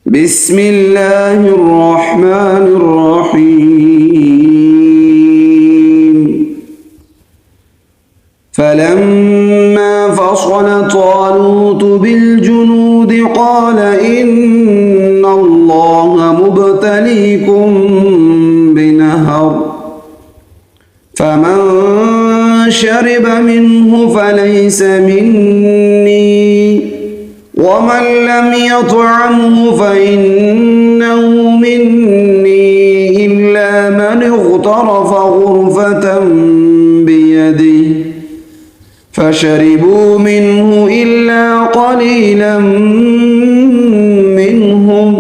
बिस्मिल्लाहिर्रहमानिर्रहीम। फलम्मा फ़सल तालूत बिलजुनूद क़ाल इन्नल्लाह मुब्तलीकुम बिनहर फमन शरिब मिन्हु फलैस मिन्नी वमन लम यत्अमहु फइन्नहु मिन्नी इल्ला मन इग़्तरफ़ ग़ुरफ़तन बियदिहि फशरिबू मिन्हु इल्ला क़लीलन मिन्हुम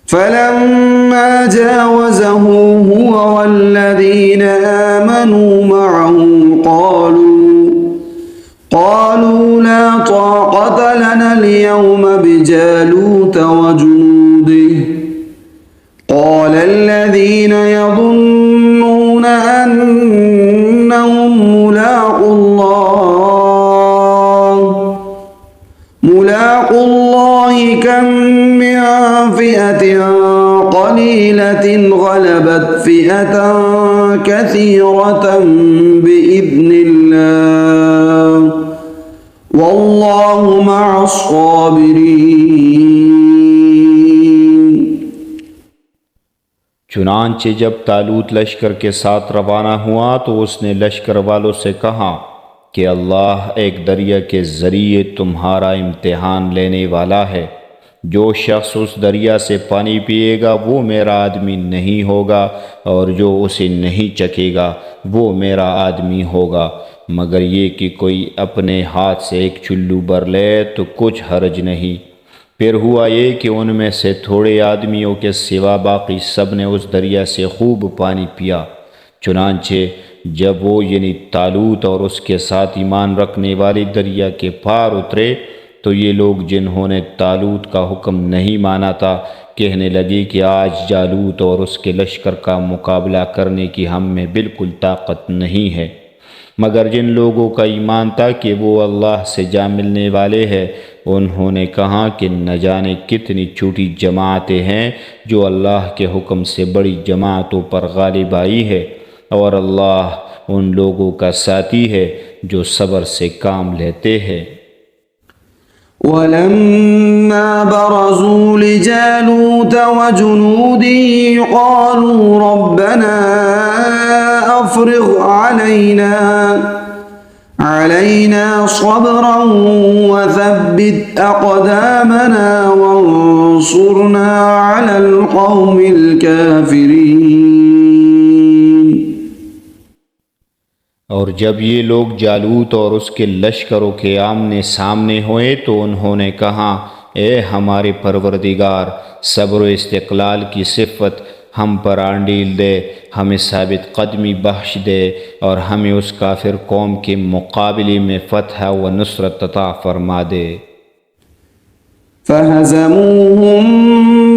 फलम्मा जावज़हु हुव वल्लज़ीन आमनू मअहु قالوا لا طاقة لنا اليوم بجالوت وجنوده قال الذين يظنون أنهم ملاقو الله كم من فئة قليلة غلبت فئة كثيرة بإذن الله والله مع الصابرين। चुनांचे जब तालूत लश्कर के साथ रवाना हुआ तो उसने लश्कर वालों से कहा कि अल्लाह एक दरिया के ज़रिए तुम्हारा इम्तिहान लेने वाला है। जो शख्स उस दरिया से पानी पिएगा वो मेरा आदमी नहीं होगा और जो उसे नहीं चखेगा वो मेरा आदमी होगा, मगर ये कि कोई अपने हाथ से एक चुल्लू भर ले तो कुछ हर्ज नहीं। फिर हुआ ये कि उनमें से थोड़े आदमियों के सिवा बाकी सब ने उस दरिया से खूब पानी पिया। चुनांचे जब वो यानी तालूत और उसके साथ ईमान रखने वाली दरिया के पार उतरे तो ये लोग जिन्होंने तालूत का हुक्म नहीं माना था कहने लगे कि आज जालूत और उसके लश्कर का मुकाबला करने की हम में बिल्कुल ताकत नहीं है। मगर जिन लोगों का ईमान था कि वो अल्लाह से जा मिलने वाले हैं उन्होंने कहा कि न जाने कितनी छोटी जमातें हैं जो अल्लाह के हुक्म से बड़ी जमातों पर गालिब आई है, और अल्लाह उन लोगों का साथी है जो सब्र से काम लेते हैं। वलम्मा बरज़ू लिजालूत वजुनूदिही क़ालू रब्बना अफ़्रिग़ अलैना सब्रन वथब्बित अक़दामना वंसुरना अलल क़ौमिल काफ़िरीन। और जब ये लोग जालूत और उसके लश्करों के आमने सामने हुए तो उन्होंने कहा, ए हमारे परवरदिगार, सब्र व इस्तिक़लाल की सिफ़त हम पर आंडील दे, हमें साबित कदमी बख्श दे और हमें उस काफिर कौम के मुकाबले में फ़तह व नुसरत अता फरमा दे। फ़हज़मूहुम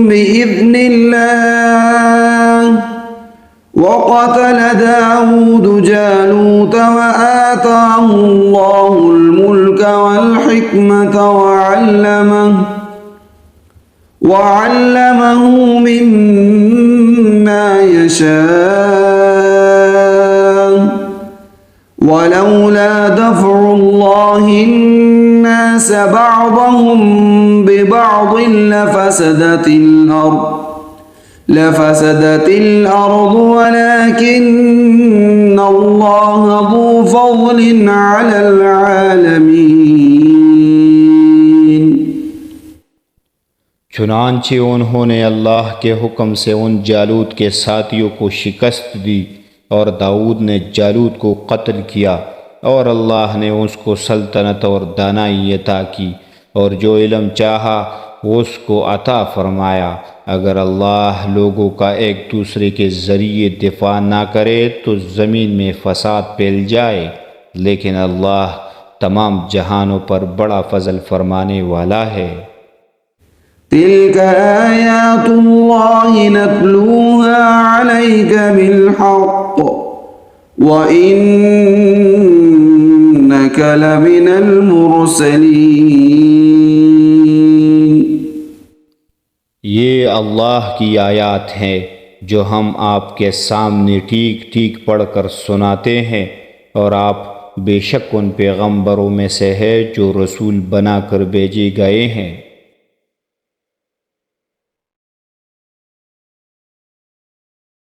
बिइज़्निल्लाह वक़तल दाऊद जालूत वआताहुल्लाहुल मुल्क वल हिकमत वअल्लमहु मिम्मा यशा वलौला दफ़उल्लाहि अन्नास बअदहुम बिबअदिन लफ़सदतिल अर्द वलाकिन्न अल्लाह ज़ू फ़ज़लिन अलल आलमीन। चुनांचे उन्होंने अल्लाह के हुक्म से उन जालूत के साथियों को शिकस्त दी और दाऊद ने जालूत को कत्ल किया और अल्लाह ने उसको सल्तनत और दानाई अता की और जो इल्म चाहा उसको अता फरमाया। अगर अल्लाह लोगों का एक दूसरे के ज़रिए दिफा ना करे तो ज़मीन में फ़साद फैल जाए, लेकिन अल्लाह तमाम जहानों पर बड़ा फ़ज़ल फरमाने वाला है। तिल्क आयातुल्लाहि नत्लूहा अलैका बिलहक़ व इन्नका लमिनल मुरसलीन। ये अल्लाह की आयत हैं जो हम आपके सामने ठीक ठीक पढ़कर सुनाते हैं, और आप बेशक उन पैगंबरों में से है जो रसूल बनाकर भेजे गए हैं।